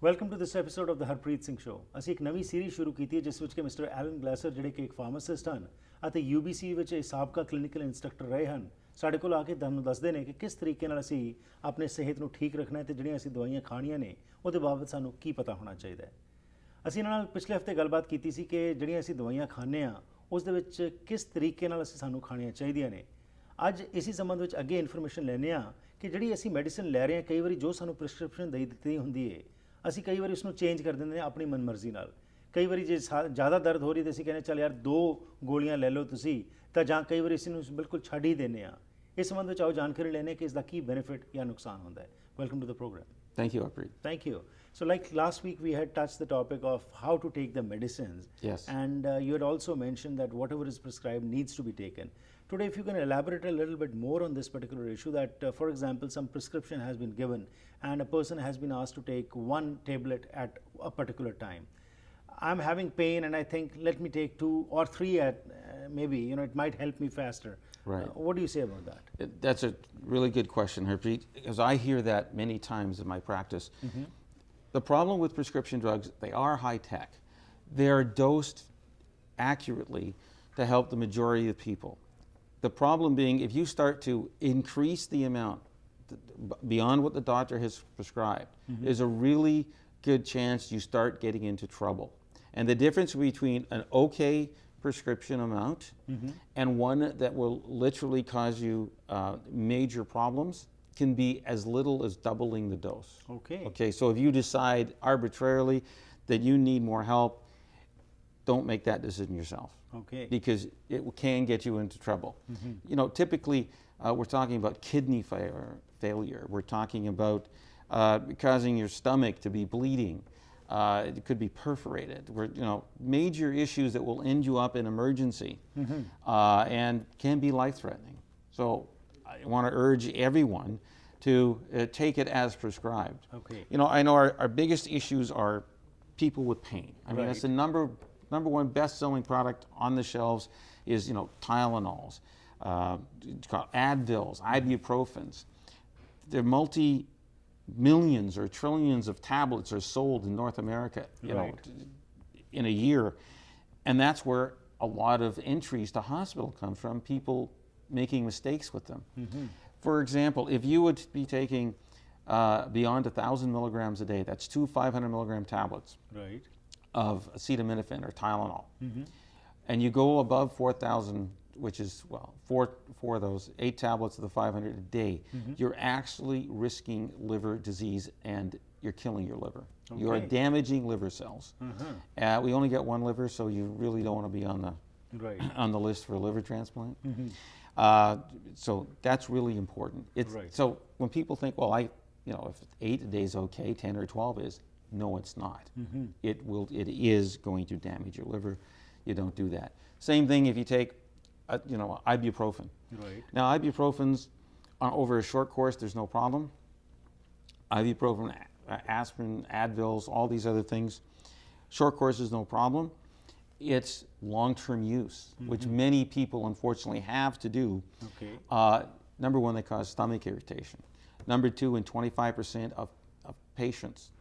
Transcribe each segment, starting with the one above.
Welcome to this episode of the Harpreet Singh show. ਅਸੀਂ ਇੱਕ ਨਵੀਂ ਸੀਰੀਜ਼ ਸ਼ੁਰੂ ਕੀਤੀ ਹੈ ਜਿਸ ਵਿੱਚ ਕਿ ਮਿਸਟਰ ਐਲਨ ਗਲੈਸਰ ਜਿਹੜੇ ਕਿ ਇੱਕ ਫਾਰਮਾਸਿਸਟ ਹਨ ਅਤੇ UBC ਵਿੱਚ ਸਾਬਕਾ ਕਲੀਨਿਕਲ ਇੰਸਟਰਕਟਰ ਰਹੇ ਹਨ, ਸਾਡੇ ਕੋਲ ਆ ਕੇ ਤੁਹਾਨੂੰ ਦੱਸਦੇ ਨੇ ਕਿ ਕਿਸ ਤਰੀਕੇ ਨਾਲ ਅਸੀਂ ਆਪਣੇ ਸਿਹਤ ਨੂੰ ਠੀਕ ਰੱਖਣਾ ਹੈ ਅਤੇ ਜਿਹੜੀਆਂ ਅਸੀਂ ਦਵਾਈਆਂ ਖਾਣੀਆਂ ਨੇ ਉਹਦੇ ਬਾਬਤ ਸਾਨੂੰ ਕੀ ਪਤਾ ਹੋਣਾ ਚਾਹੀਦਾ ਹੈ। ਅਸੀਂ ਇਹਨਾਂ ਨਾਲ ਪਿਛਲੇ ਹਫ਼ਤੇ ਗੱਲਬਾਤ ਕੀਤੀ ਸੀ ਕਿ ਜਿਹੜੀਆਂ ਅਸੀਂ ਦਵਾਈਆਂ ਖਾਂਦੇ ਹਾਂ ਉਸ ਦੇ ਵਿੱਚ ਕਿਸ ਤਰੀਕੇ ਨਾਲ ਸਾਨੂੰ ਖਾਣੀਆਂ ਚਾਹੀਦੀਆਂ ਨੇ। ਅੱਜ ਇਸੇ ਸੰਬੰਧ ਵਿੱਚ ਅੱਗੇ ਇਨਫੋਰਮੇਸ਼ਨ ਲੈਂਦੇ ਹਾਂ ਕਿ ਜਿਹੜੀ ਅਸੀਂ ਮੈਡੀਸਨ ਲੈ ਰਹੇ ਹਾਂ, ਕਈ ਵਾਰੀ ਜੋ ਸਾਨੂੰ ਪ੍ਰਿਸਕ੍ਰਿਪਸ਼ਨ ਦੇ ਦਿੱਤੀ ਹੁੰਦੀ ਹੈ ਅਸੀਂ ਕਈ ਵਾਰੀ ਉਸਨੂੰ ਚੇਂਜ ਕਰ ਦਿੰਦੇ ਹਾਂ ਆਪਣੀ ਮਨਮਰਜ਼ੀ ਨਾਲ। ਕਈ ਵਾਰੀ ਜੇ ਜ਼ਿਆਦਾ ਦਰਦ ਹੋ ਰਹੀ ਤਾਂ ਅਸੀਂ ਕਹਿੰਦੇ ਚੱਲ ਯਾਰ 2 ਗੋਲੀਆਂ ਲੈ ਲਓ ਤੁਸੀਂ, ਤਾਂ ਜਾਂ ਕਈ ਵਾਰੀ ਅਸੀਂ ਨੂੰ ਬਿਲਕੁਲ ਛੱਡ ਹੀ ਦਿੰਦੇ ਹਾਂ। ਇਸ ਸੰਬੰਧ ਵਿੱਚ ਆਓ ਜਾਣਕਾਰੀ ਲੈਣੇ ਕਿ ਇਸ ਦਾ ਕੀ ਬੈਨੀਫਿਟ ਜਾਂ ਨੁਕਸਾਨ ਹੁੰਦਾ ਹੈ। Welcome to the program. Thank you, Harpreet. Thank you. So like last week we had touched the topic of how to take the medicines. Yes. And you had also mentioned that whatever is prescribed needs to be taken. Today, if you can elaborate a little bit more on this particular issue, that for example, some prescription has been given and a person has been asked to take 1 tablet at a particular time. I'm having pain and I think let me take 2 or 3 at maybe, it might help me faster. Right. What do you say about that? That's a really good question, Harpreet, because I hear that many times in my practice. The problem with prescription drugs, they are high tech. They are dosed accurately to help the majority of people. The problem being, if you start to increase the amount beyond what the doctor has prescribed, there's a really good chance you start getting into trouble. And the difference between an okay prescription amount and one that will literally cause you major problems can be as little as doubling the dose. Okay, so if you decide arbitrarily that you need more help, don't make that decision yourself. Okay. Because it can get you into trouble. Typically we're talking about kidney failure. We're talking about causing your stomach to be bleeding. It could be perforated. Major issues that will end you up in emergency and can be life-threatening. So I want to urge everyone to take it as prescribed. Okay. I know our biggest issues are people with pain. I mean, that's the number one best-selling product on the shelves is, Tylenols, Advils, ibuprofens. They're multi-millions or trillions of tablets are sold in North America, in a year. And that's where a lot of entries to hospital come from, people making mistakes with them. For example, if you would be taking beyond 1,000 milligrams a day, that's 2 500 milligram tablets of acetaminophen or Tylenol, and you go above 4,000, which is, four of those, 8 tablets of the 500 a day, you're actually risking liver disease and you're killing your liver. Okay. You are damaging liver cells. We only get 1 liver, so you really don't want to be on the list for a liver transplant. So that's really important. So when people think, well, if 8 a day is okay, 10 or 12 is, no, it's not. It is going to damage your liver. You don't do that. Same thing if you take, ibuprofen. Now, ibuprofens over a short course, there's no problem. Ibuprofen, aspirin, Advils, all these other things, short course is no problem. It's long-term use, which many people unfortunately have to do. Number 1, they cause stomach irritation. Number 2, in 25% of patients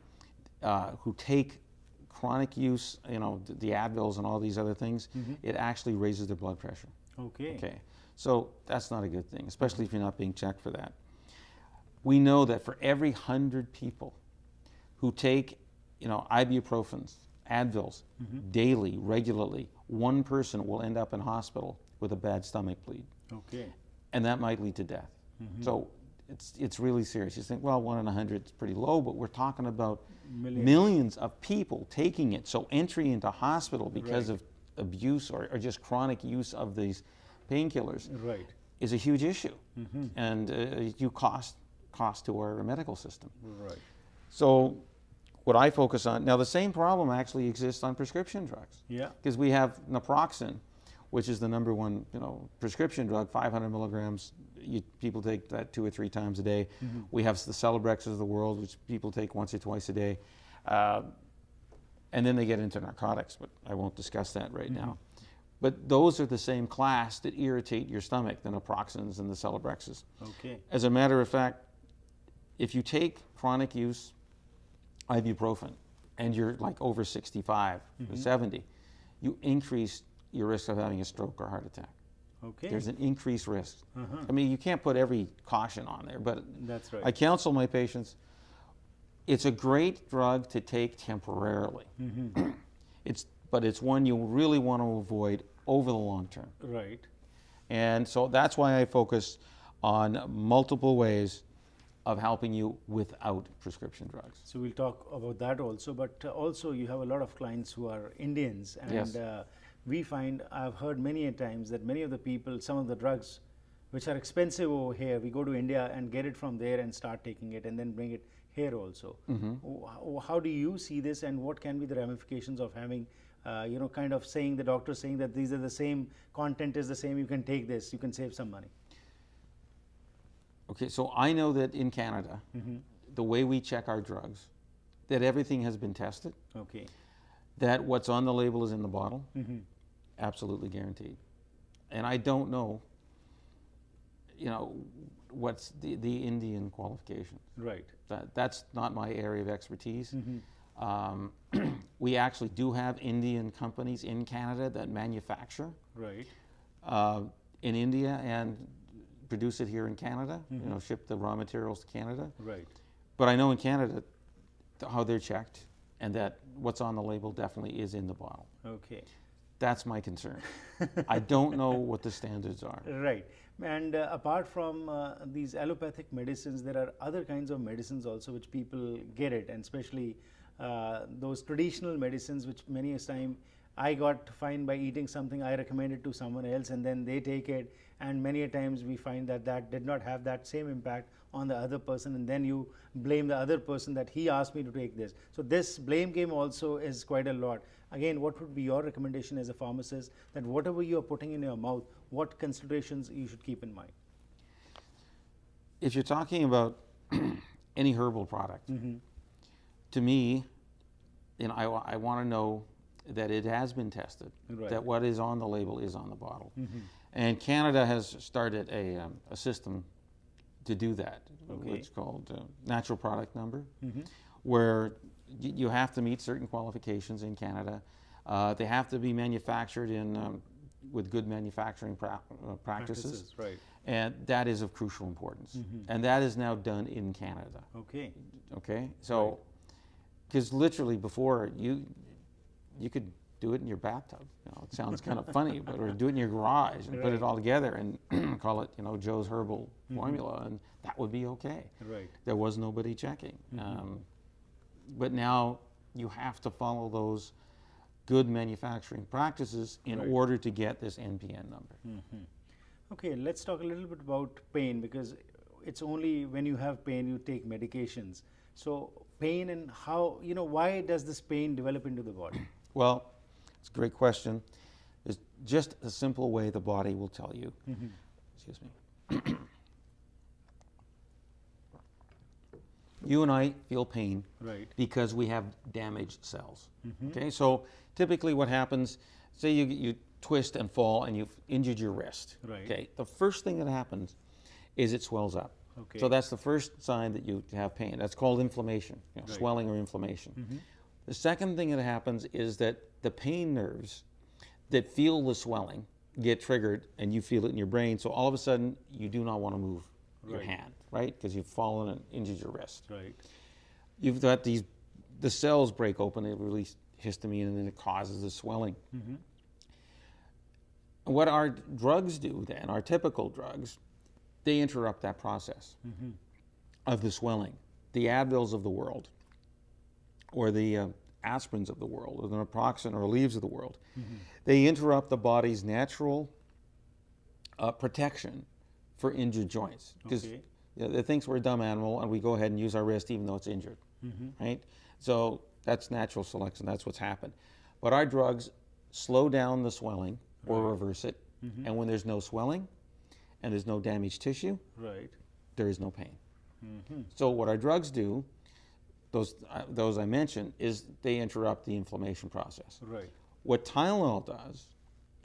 who take chronic use, the Advils and all these other things, it actually raises their blood pressure. Okay. So that's not a good thing, especially if you're not being checked for that. We know that for every 100 people who take, ibuprofens, Advils, daily, regularly, 1 person will end up in hospital with a bad stomach bleed. And that might lead to death. So it's really serious. You think, well, 1 in 100 is pretty low, but we're talking about millions of people taking it. So entry into hospital because of abuse or just chronic use of these painkillers is a huge issue. And you cost to our medical system. So what I focus on, now the same problem actually exists on prescription drugs. Because we have naproxen, which is the number one, prescription drug, 500 milligrams. People take that 2 or 3 times a day. We have the Celebrexes of the world, which people take once or twice a day. And then they get into narcotics, but I won't discuss that right now. But those are the same class that irritate your stomach, the naproxens and the Celebrexes. Okay. As a matter of fact, if you take chronic use ibuprofen and you're like over 65 or 70, you increase your risk of having a stroke or heart attack. Okay. There's an increased risk. I mean, you can't put every caution on there, but That's right. I counsel my patients, it's a great drug to take temporarily. But it's one you really want to avoid over the long term. Right. And so that's why I focus on multiple ways of helping you without prescription drugs. So we'll talk about that also, but also you have a lot of clients who are Indians, and Yes. We find, I've heard many a times that many of the people, some of the drugs which are expensive over here, we go to India and get it from there and start taking it and then bring it here also. How do you see this, and what can be the ramifications of having, kind of saying, the doctor saying that these are the same, content is the same, you can take this, you can save some money? Okay, so I know that in Canada, the way we check our drugs, that everything has been tested, Okay. that what's on the label is in the bottle, absolutely guaranteed. And I don't know, what's the Indian qualifications. Right. That's not my area of expertise. We actually do have Indian companies in Canada that manufacture Right. in India and produce it here in Canada, ship the raw materials to Canada. Right. But I know in Canada how they're checked, and that what's on the label definitely is in the bottle. Okay. That's my concern. I don't know what the standards are. Right. And apart from these allopathic medicines, there are other kinds of medicines also which people get it, and especially those traditional medicines which many a time I got fined by eating something I recommended to someone else, and then they take it, and many a times we find that that did not have that same impact on the other person, and then you blame the other person that he asked me to take this. So this blame game also is quite a lot. Again, what would be your recommendation as a pharmacist, that whatever you are putting in your mouth, what considerations you should keep in mind? If you're talking about any herbal product, to me, I want to know that it has been tested, Right. that what is on the label is on the bottle. And Canada has started a system to do that, Okay. which is called natural product number, where you have to meet certain qualifications in Canada. They have to be manufactured with good manufacturing practices, Right. and that is of crucial importance. And that is now done in Canada. Okay. Okay, so because literally before you could do it in your bathtub. It sounds kind of funny, but or do it in your garage and put it all together and call it, Joe's Herbal Formula, and that would be okay. Right. There was nobody checking. But now you have to follow those good manufacturing practices in order to get this NPN number. Okay, let's talk a little bit about pain, because it's only when you have pain you take medications. So pain, and how, why does this pain develop into the body? Well, it's a great question. There's just a simple way the body will tell you. Excuse me. You and I feel pain Right. because we have damaged cells. Okay, so typically what happens, say you twist and fall and you've injured your wrist. Right. Okay, the first thing that happens is it swells up. Okay. So that's the first sign that you have pain. That's called inflammation, swelling or inflammation. The second thing that happens is that the pain nerves that feel the swelling get triggered, and you feel it in your brain. So all of a sudden, you do not want to move your hand, right? Because you've fallen and injured your wrist. Right. You've got the cells break open, they release histamine, and then it causes the swelling. What our drugs do then, our typical drugs, they interrupt that process of the swelling. The Advils of the world, or the aspirins of the world, or the naproxen or leaves of the world, they interrupt the body's natural protection for injured joints. Because it thinks we're a dumb animal and we go ahead and use our wrist even though it's injured, right? So that's natural selection, that's what's happened. But our drugs slow down the swelling or reverse it. And when there's no swelling and there's no damaged tissue, Right. there is no pain. So what our drugs do, those I mentioned, is they interrupt the inflammation process. Right. What Tylenol does,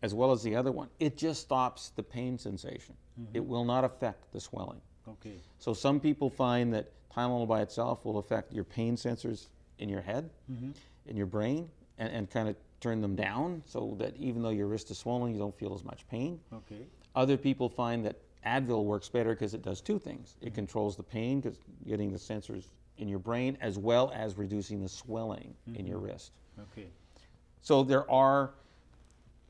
as well as the other one, it just stops the pain sensation. It will not affect the swelling. Okay. So some people find that Tylenol by itself will affect your pain sensors in your head, in your brain, and kind of turn them down so that even though your wrist is swollen, you don't feel as much pain. Okay. Other people find that Advil works better because it does two things. It controls the pain because getting the sensors in your brain, as well as reducing the swelling in your wrist. Okay. So there are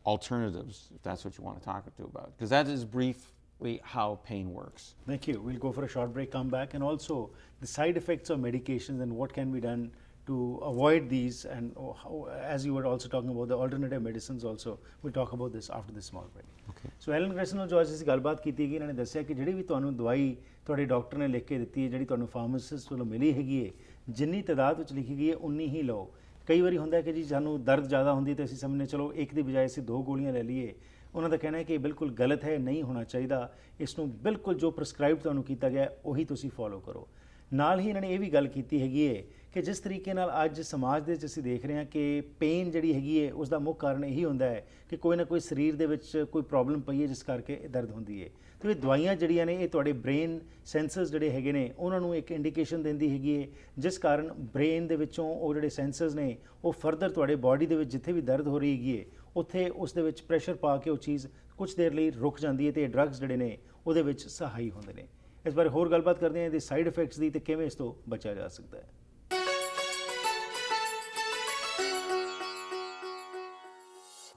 alternatives, if that's what you want to talk to about, because that is briefly how pain works. Thank you. We'll go for a short break, come back, and also the side effects of medications and what can be done to avoid these, and how, as you were also talking about the alternative medicines also. We'll talk about this after this small break. Okay. So Alan Grayson ਨਾਲ ਜੋ ਅੱਜ ਅਸੀਂ ਗੱਲਬਾਤ ਕੀਤੀ ਹੈਗੀ, ਇਹਨਾਂ ਨੇ ਦੱਸਿਆ ਕਿ ਜਿਹੜੀ ਵੀ ਤੁਹਾਨੂੰ ਦਵਾਈ ਤੁਹਾਡੇ ਡਾਕਟਰ ਨੇ ਲਿਖ ਕੇ ਦਿੱਤੀ ਹੈ, ਜਿਹੜੀ ਤੁਹਾਨੂੰ ਫਾਰਮਾਸਿਸਟ ਵੱਲੋਂ ਮਿਲੀ ਹੈਗੀ ਹੈ, ਜਿੰਨੀ ਤਾਦਾਦ ਵਿੱਚ ਲਿਖੀ ਗਈ ਹੈ ਉਨੀ ਹੀ ਲਓ। ਕਈ ਵਾਰੀ ਹੁੰਦਾ ਕਿ ਜੀ ਸਾਨੂੰ ਦਰਦ ਜ਼ਿਆਦਾ ਹੁੰਦੀ ਤੇ ਅਸੀਂ ਸਮਝਨੇ ਚਲੋ ਇੱਕ ਦੀ ਬਜਾਏ ਅਸੀਂ 2 ਗੋਲੀਆਂ ਲੈ ਲਈਏ। ਉਹਨਾਂ ਦਾ ਕਹਿਣਾ ਹੈ ਕਿ ਇਹ ਬਿਲਕੁਲ ਗਲਤ ਹੈ, ਨਹੀਂ ਹੋਣਾ ਚਾਹੀਦਾ। ਇਸ ਨੂੰ ਬਿਲਕੁਲ ਜੋ ਪ੍ਰਸਕ੍ਰਾਈਬ ਤੁਹਾਨੂੰ ਕੀਤਾ ਗਿਆ ਉਹੀ ਤੁਸੀਂ ਫੋਲੋ ਕਰੋ। ਨਾਲ ਹੀ ਇਹਨਾਂ ਨੇ ਇਹ ਵੀ ਗੱਲ ਕੀਤੀ ਹੈਗੀ ਹੈ ਕਿ ਜਿਸ ਤਰੀਕੇ ਨਾਲ ਅੱਜ ਸਮਾਜ ਦੇ ਵਿੱਚ ਅਸੀਂ ਦੇਖ ਰਹੇ ਹਾਂ ਕਿ ਪੇਨ ਜਿਹੜੀ ਹੈਗੀ ਹੈ ਉਸ ਦਾ ਮੁੱਖ ਕਾਰਨ ਇਹੀ ਹੁੰਦਾ ਹੈ ਕਿ ਕੋਈ ਨਾ ਕੋਈ ਸਰੀਰ ਦੇ ਵਿੱਚ ਕੋਈ ਪ੍ਰੋਬਲਮ ਪਈ ਹੈ ਜਿਸ ਕਰਕੇ ਇਹ ਦਰਦ ਹੁੰਦੀ ਹੈ। ਤੇ ਇਹ ਦਵਾਈਆਂ ਜਿਹੜੀਆਂ ਨੇ ਇਹ ਤੁਹਾਡੇ ਬ੍ਰੇਨ ਸੈਂਸਰਸ ਜਿਹੜੇ ਹੈਗੇ ਨੇ ਉਹਨਾਂ ਨੂੰ ਇੱਕ ਇੰਡੀਕੇਸ਼ਨ ਦਿੰਦੀ ਹੈਗੀ ਹੈ, ਜਿਸ ਕਾਰਨ ਬ੍ਰੇਨ ਦੇ ਵਿੱਚੋਂ ਉਹ ਜਿਹੜੇ ਸੈਂਸਰਸ ਨੇ ਉਹ ਫਰਦਰ ਤੁਹਾਡੇ ਬਾਡੀ ਦੇ ਵਿੱਚ ਜਿੱਥੇ ਵੀ ਦਰਦ ਹੋ ਰਹੀ ਹੈਗੀ ਹੈ ਉੱਥੇ ਉਸ ਦੇ ਵਿੱਚ ਪ੍ਰੈਸ਼ਰ ਪਾ ਕੇ ਉਹ ਚੀਜ਼ ਕੁਝ ਦੇਰ ਲਈ ਰੁਕ ਜਾਂਦੀ ਹੈ ਤੇ ਡਰੱਗਸ ਜਿਹੜੇ ਨੇ ਉਹਦੇ ਵਿੱਚ ਸਹਾਈ ਹੁੰਦੇ ਨੇ। ਇਸ ਬਾਰੇ ਹੋਰ ਗੱਲਬਾਤ ਕਰਦੇ ਹਾਂ ਇਹਦੇ ਸਾਈਡ ਇਫੈਕਟਸ ਦੀ ਤੇ ਕਿਵੇਂ ਇਸ ਤੋਂ ਬਚਿਆ ਜਾ ਸਕਦਾ ਹੈ।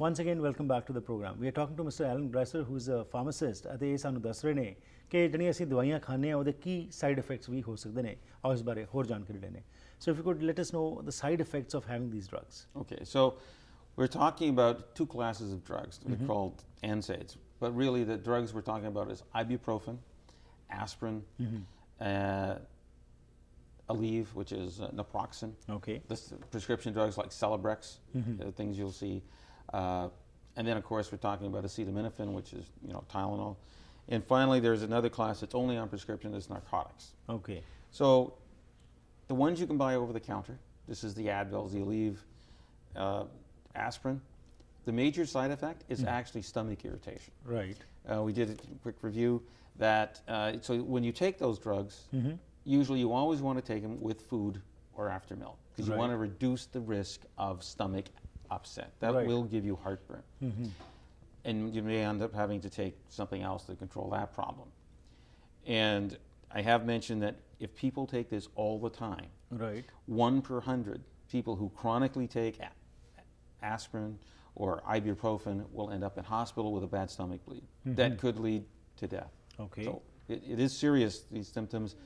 Once again, welcome back to the program. We are talking to Mr. Alan Glasser, who is a pharmacist, ਅਤੇ ਇਹ ਸਾਨੂੰ ਦੱਸ ਰਹੇ ਨੇ ਕਿ ਜਿਹੜੀਆਂ ਅਸੀਂ ਦਵਾਈਆਂ ਖਾਂਦੇ ਹਾਂ ਉਹਦੇ ਕੀ ਸਾਈਡ ਇਫੈਕਟਸ ਵੀ ਹੋ ਸਕਦੇ ਨੇ। ਆਓ ਇਸ ਬਾਰੇ ਹੋਰ ਜਾਣਕਾਰੀ ਲੈਣੇ। So if you could let us know the side effects of having these drugs. Okay, so we're talking about two classes of drugs. They're called NSAIDs, but really the drugs we're talking about is ibuprofen, aspirin, Aleve, which is naproxen. Okay. This prescription drugs like Celebrex, things you'll see. And then, of course, we're talking about acetaminophen, which is, Tylenol. And finally, there's another class that's only on prescription, is narcotics. Okay. So the ones you can buy over the counter, this is the Advil, the Aleve, aspirin. The major side effect is actually stomach irritation. Right. We did a quick review that, so when you take those drugs, usually you always want to take them with food or after meal, because you want to reduce the risk of stomach upset. That will give you heartburn. And you may end up having to take something else to control that problem. And I have mentioned that if people take this all the time, Right. 1 per 100 people who chronically take aspirin or ibuprofen will end up in hospital with a bad stomach bleed. That could lead to death. Okay. So it is serious, these symptoms.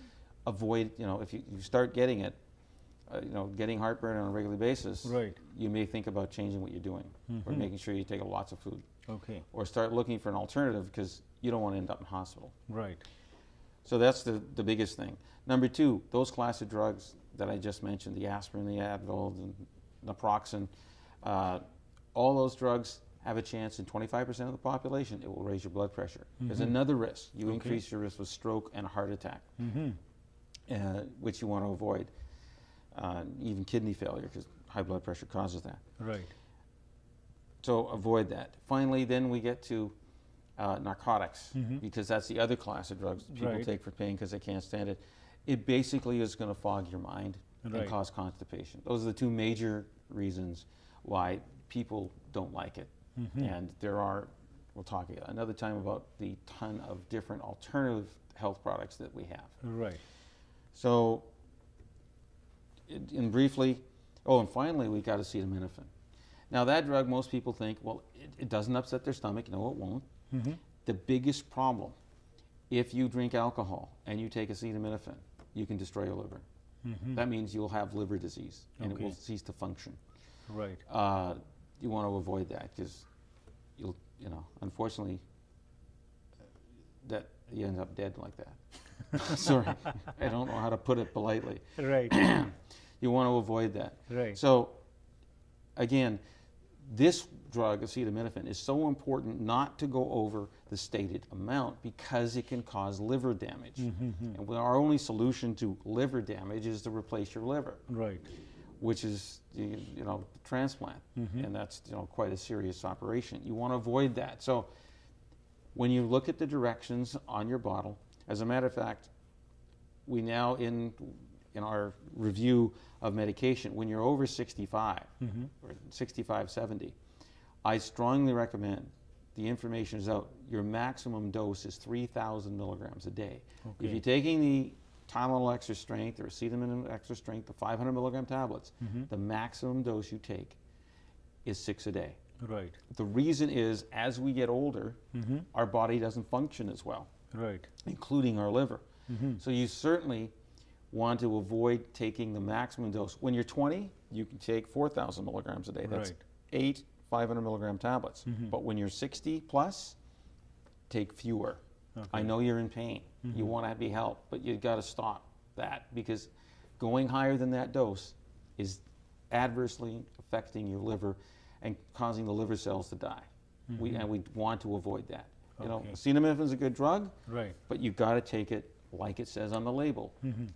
Avoid, if you start getting it, getting heartburn on a regular basis, Right. you may think about changing what you're doing or making sure you take lots of food. Okay. Or start looking for an alternative because you don't want to end up in hospital. Right. So that's the biggest thing. Number two, those class of drugs that I just mentioned, the aspirin, the Advil, the naproxen, all those drugs have a chance in 25% of the population, it will raise your blood pressure. There's another risk. You increase your risk with stroke and heart attack, which you want to avoid. Even kidney failure, because high blood pressure causes that. Right. So avoid that. Finally, then we get to narcotics, because that's the other class of drugs people take for pain because they can't stand it. It basically is going to fog your mind and cause constipation. Those are the two major reasons why people don't like it. And there are, we'll talk another time about the ton of different alternative health products that we have. Right. So, and briefly, and finally, we got acetaminophen. Now, that drug, most people think, well, it doesn't upset their stomach. No, it won't. The biggest problem, if you drink alcohol and you take acetaminophen, you can destroy your liver. That means you'll have liver disease and it will cease to function. Right. You want to avoid that because you'll, unfortunately, that you end up dead like that. Sorry, I don't know how to put it politely. Right. You want to avoid that. Right. So, again, this drug, acetaminophen, is so important not to go over the stated amount because it can cause liver damage. And our only solution to liver damage is to replace your liver. Right. Which is, transplant. And that's, quite a serious operation. You want to avoid that. So when you look at the directions on your bottle, as a matter of fact, we now in our review of medication, when you're over 65 or 65, 70, I strongly recommend, the information is out, your maximum dose is 3,000 milligrams a day. Okay. If you're taking the Tylenol extra strength or acetaminophen extra strength, the 500 milligram tablets, the maximum dose you take is 6 a day. Right. The reason is, as we get older, our body doesn't function as well, Right. including our liver. So you certainly want to avoid taking the maximum dose. When you're 20, you can take 4,000 milligrams a day. That's Right. 8 500 milligram tablets. But when you're 60 plus, take fewer. I know you're in pain. You want to be helped, but you've got to stop that, because going higher than that dose is adversely affecting your liver and causing the liver cells to die. And we want to avoid that. Acetaminophen is a good drug, Right. but you've got to take it like it says on the label.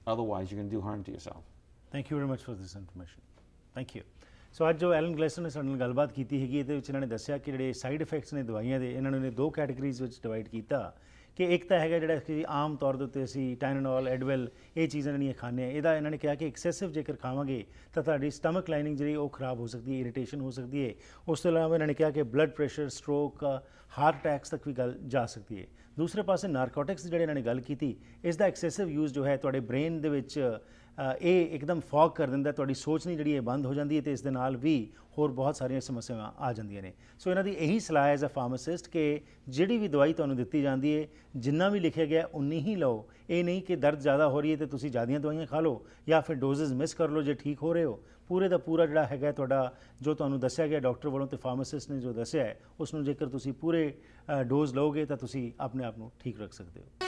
Otherwise, you're going to do harm to yourself. Thank you very much for this information. Thank you. ਸੋ ਅੱਜ ਜੋ Allen ਗਲੈਸਰ ਨੇ ਸਾਡੇ ਨਾਲ ਗੱਲਬਾਤ ਕੀਤੀ ਹੈਗੀ, ਇਹਦੇ ਵਿੱਚ ਇਹਨਾਂ ਨੇ ਦੱਸਿਆ ਕਿ ਜਿਹੜੇ ਸਾਈਡ ਇਫੈਕਟਸ ਨੇ ਦਵਾਈਆਂ ਦੇ, ਇਹਨਾਂ ਨੇ 2 ਕੈਟਾਗਰੀਜ਼ ਵਿੱਚ ਡਿਵਾਈਡ ਕੀਤਾ ਕਿ ਇੱਕ ਤਾਂ ਹੈਗਾ ਜਿਹੜਾ ਕਿ ਆਮ ਤੌਰ ਦੇ ਉੱਤੇ ਅਸੀਂ ਟਾਈਨੋਲ, ਐਡਵੈਲ ਇਹ ਚੀਜ਼ਾਂ ਜਿਹੜੀਆਂ ਖਾਂਦੇ ਹਾਂ, ਇਹਦਾ ਇਹਨਾਂ ਨੇ ਕਿਹਾ ਕਿ ਐਕਸੈਸਿਵ ਜੇਕਰ ਖਾਵਾਂਗੇ ਤਾਂ ਤੁਹਾਡੀ ਸਟਮਕ ਲਾਈਨਿੰਗ ਜਿਹੜੀ ਉਹ ਖਰਾਬ ਹੋ ਸਕਦੀ ਹੈ, ਇਰੀਟੇਸ਼ਨ ਹੋ ਸਕਦੀ ਹੈ। ਉਸ ਤੋਂ ਇਲਾਵਾ ਇਹਨਾਂ ਨੇ ਕਿਹਾ ਕਿ blood pressure, stroke, heart attacks ਤੱਕ ਵੀ ਗੱਲ ਜਾ ਸਕਦੀ ਹੈ। ਦੂਸਰੇ ਪਾਸੇ ਨਾਰਕੋਟਿਕਸ ਜਿਹੜੇ ਇਹਨਾਂ ਨੇ ਗੱਲ ਕੀਤੀ, ਇਸ ਦਾ ਐਕਸੈਸਿਵ ਯੂਜ਼ ਜੋ ਹੈ ਤੁਹਾਡੇ ਬ੍ਰੇਨ ਦੇ ਵਿੱਚ ਇਹ ਇੱਕਦਮ ਫੌਗ ਕਰ ਦਿੰਦਾ, ਤੁਹਾਡੀ ਸੋਚਣੀ ਜਿਹੜੀ ਹੈ ਬੰਦ ਹੋ ਜਾਂਦੀ ਹੈ ਅਤੇ ਇਸ ਦੇ ਨਾਲ ਵੀ ਹੋਰ ਬਹੁਤ ਸਾਰੀਆਂ ਸਮੱਸਿਆਵਾਂ ਆ ਜਾਂਦੀਆਂ ਨੇ। ਸੋ ਇਹਨਾਂ ਦੀ ਇਹੀ ਸਲਾਹ ਐਜ਼ ਅ ਫਾਰਮਾਸਿਸਟ ਕਿ ਜਿਹੜੀ ਵੀ ਦਵਾਈ ਤੁਹਾਨੂੰ ਦਿੱਤੀ ਜਾਂਦੀ ਹੈ, ਜਿੰਨਾ ਵੀ ਲਿਖਿਆ ਗਿਆ ਉਨੀ ਹੀ ਲਓ। ਇਹ ਨਹੀਂ ਕਿ ਦਰਦ ਜ਼ਿਆਦਾ ਹੋ ਰਹੀ ਹੈ ਅਤੇ ਤੁਸੀਂ ਜ਼ਿਆਦੀਆਂ ਦਵਾਈਆਂ ਖਾ ਲਓ ਜਾਂ ਫਿਰ ਡੋਜ਼ਸ ਮਿਸ ਕਰ ਲਓ ਜੇ ਠੀਕ ਹੋ ਰਹੇ ਹੋ। ਪੂਰੇ ਦਾ ਪੂਰਾ ਜਿਹੜਾ ਹੈਗਾ ਤੁਹਾਡਾ ਜੋ ਤੁਹਾਨੂੰ ਦੱਸਿਆ ਗਿਆ ਡਾਕਟਰ ਵੱਲੋਂ ਅਤੇ ਫਾਰਮਾਸਿਸਟ ਨੇ ਜੋ ਦੱਸਿਆ ਹੈ, ਉਸ ਨੂੰ ਜੇਕਰ ਤੁਸੀਂ ਪੂਰੇ ਡੋਜ਼ ਲਓਗੇ ਤਾਂ ਤੁਸੀਂ ਆਪਣੇ ਆਪ ਨੂੰ ਠੀਕ ਰੱਖ ਸਕਦੇ ਹੋ।